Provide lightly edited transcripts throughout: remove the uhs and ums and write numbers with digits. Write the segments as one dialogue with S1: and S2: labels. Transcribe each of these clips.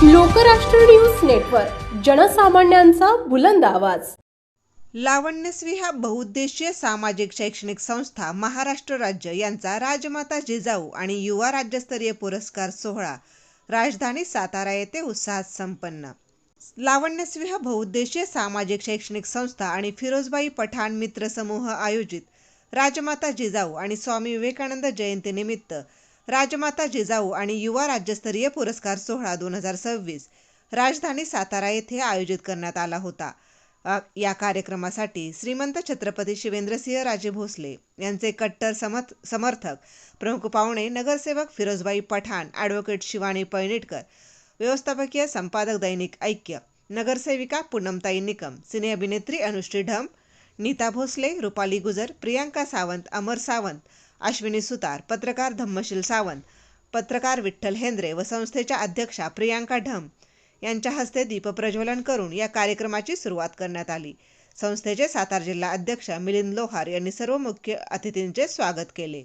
S1: Lokrashtra news network, जनसामान्यांचा बुलंद आवाज।
S2: लावण्यश्री हा बहुउद्देशीय सामाजिक शैक्षणिक संस्था महाराष्ट्र राज्य यांचा राजमाता जिजाऊ आणि युवा राज्यस्तरीय पुरस्कार सोहळा राजधानी सातारा येथे उत्साहात संपन्न। लावण्यश्री हा बहुउद्देशीय सामाजिक शैक्षणिक संस्था आणि फिरोजबाई पठाण मित्र समूह आयोजित राजमाता जिजाऊ आणि स्वामी विवेकानंद जयंतीनिमित्त राजमाता जिजाऊ आणि युवा राज्यस्तरीय पुरस्कार सोहळा 2026 राजधानी सातारा येथे आयोजित करण्यात आला होता। या कार्यक्रमासाठी श्रीमंत छत्रपती शिवेंद्रसिंह राजे भोसले यांचे कट्टर समर्थक, प्रमुख पाहुणे नगरसेवक फिरोजबाई पठाण, ॲडव्होकेट शिवानी पैनिटकर, व्यवस्थापकीय संपादक दैनिक ऐक्य, नगरसेविका पूनमताई निकम, सिने अभिनेत्री अनुश्री ढम, नीता भोसले, रुपाली गुजर, प्रियांका सावंत, अमर सावंत, अश्विनी सुतार, पत्रकार धम्मशील सावंत, पत्रकार विठ्ठल हेंद्रे व संस्थेच्या अध्यक्षा प्रियांका ढम यांच्या हस्ते दीपप्रज्वलन करून या कार्यक्रमाची सुरुवात करण्यात आली। संस्थेचे सातारा जिल्हा अध्यक्ष मिलिंद लोहार यांनी सर्व मुख्य अतिथींचे स्वागत केले।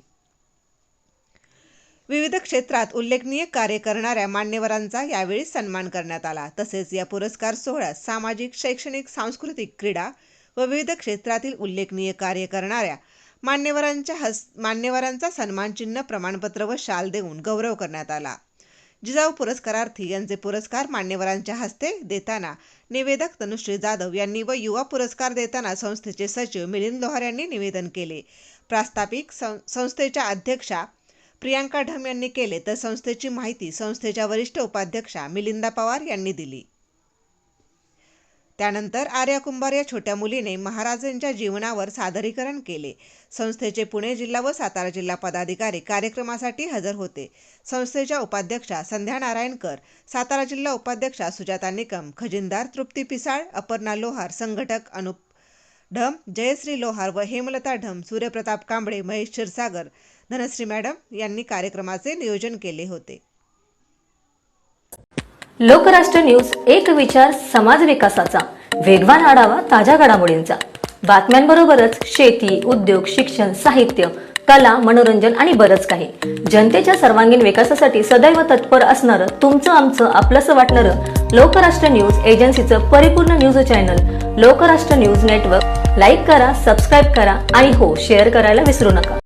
S2: विविध क्षेत्रात उल्लेखनीय कार्य करणाऱ्या मान्यवरांचा यावेळी सन्मान करण्यात आला। तसेच या पुरस्कार सोहळ्यात सामाजिक, शैक्षणिक, सांस्कृतिक, क्रीडा व विविध क्षेत्रातील उल्लेखनीय कार्य करणाऱ्या मान्यवरांचा सन्मानचिन्ह, प्रमाणपत्र व शाल देऊन गौरव करण्यात आला। जिजाऊ पुरस्कारार्थी यांचे पुरस्कार मान्यवरांच्या हस्ते देताना निवेदक तनुश्री जाधव यांनी व युवा पुरस्कार देताना संस्थेचे सचिव मिलिंद लोहार यांनी निवेदन केले। प्रास्ताविक संस्थेच्या अध्यक्षा प्रियांका ढम यांनी केले, तर संस्थेची माहिती संस्थेच्या वरिष्ठ उपाध्यक्षा मिलिंदा पवार यांनी दिली। त्यानंतर आर्या कुंभार या छोट्या मुलीने महाराजांच्या जीवनावर सादरीकरण केले। संस्थेचे पुणे जिल्हा व सातारा जिल्हा पदाधिकारी कार्यक्रमासाठी हजर होते। संस्थेच्या उपाध्यक्षा संध्या नारायणकर, सातारा जिल्हा उपाध्यक्षा सुजाता निकम, खजिनदार तृप्ती पिसाळ, अपर्णा लोहार, संघटक अनुप ढम, जयश्री लोहार व हेमलता ढम, सूर्यप्रताप कांबळे, महेश क्षीरसागर, धनश्री मॅडम यांनी कार्यक्रमाचे नियोजन केले होते।
S3: लोकराष्ट्र न्यूज, एक विचार समाज विकासाचा, वेगवान आढावा ताज्या घडामोडींचा, बातम्यांबरोबरच शेती, उद्योग, शिक्षण, साहित्य, कला, मनोरंजन आणि बरंच काही। जनतेच्या सर्वांगीण विकासासाठी सदैव तत्पर असणारं, तुमचं आमचं आपलंसं वाटणारं लोकराष्ट्र न्यूज एजन्सीचं परिपूर्ण news channel Lokrashtra news network like करा, सबस्क्राईब करा आणि हो, शेअर करायला विसरू नका।